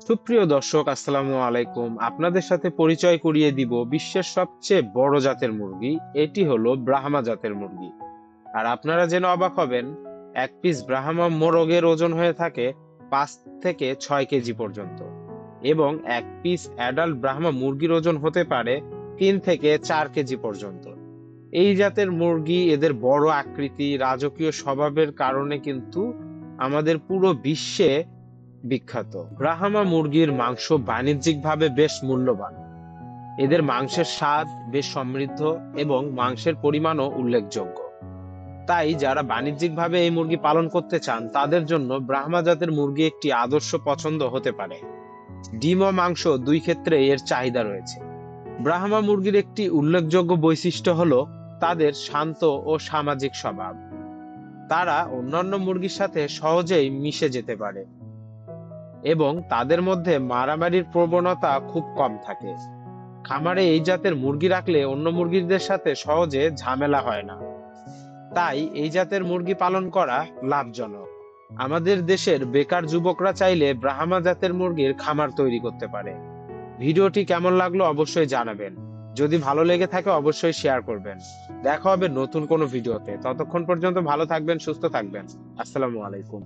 সুপ্রিয় দর্শক, আসসালামু আলাইকুম। আপনাদের সাথে পরিচয় করিয়ে দিব বিশ্বের সবচেয়ে বড় জাতের মুরগি। এটি হলো ব্রাহ্মা জাতের মুরগি। আর আপনারা জেনে অবাক হবেন, এক পিস ব্রাহ্মা মোরগের ওজন হয়ে থাকে 5 থেকে 6 কেজি পর্যন্ত, এবং এক পিস অ্যাডাল্ট ব্রাহ্মা মুরগির ওজন হতে পারে 3 থেকে 4 কেজি পর্যন্ত। এই জাতের মুরগি এদের বড় আকৃতি, রাজকীয় স্বভাবের কারণে কিন্তু আমাদের পুরো বিশ্বে বিখ্যাত। ব্রাহ্মা মুরগির মাংস বাণিজ্যিকভাবে বেশ মূল্যবান। এদের মাংসের স্বাদ বেশ সমৃদ্ধ এবং মাংসের পরিমাণও উল্লেখযোগ্য। তাই যারা বাণিজ্যিকভাবে এই মুরগি পালন করতে চান তাদের জন্য ব্রাহ্মা জাতের মুরগি একটি আদর্শ পছন্দ হতে পারে। ডিম ও মাংস দুই ক্ষেত্রে এর চাহিদা রয়েছে। ব্রাহ্মা মুরগির একটি উল্লেখযোগ্য বৈশিষ্ট্য হলো তাদের শান্ত ও সামাজিক স্বভাব। তারা অন্যান্য মুরগির সাথে সহজেই মিশে যেতে পারে এবং তাদের মধ্যে মারামারির প্রবণতা খুব কম থাকে। খামারে এই জাতের মুরগি রাখলে অন্য মুরগিদের সাথে সহজে ঝামেলা হয় না। তাই এই জাতের মুরগি পালন করা লাভজনক। আমাদের দেশের বেকার যুবকরা চাইলে ব্রাহ্মা জাতের মুরগির খামার তৈরি করতে পারে। ভিডিওটি কেমন লাগলো অবশ্যই জানাবেন। যদি ভালো লেগে থাকে অবশ্যই শেয়ার করবেন। দেখা হবে নতুন কোনো ভিডিওতে। ততক্ষণ পর্যন্ত ভালো থাকবেন, সুস্থ থাকবেন। আসসালামু আলাইকুম।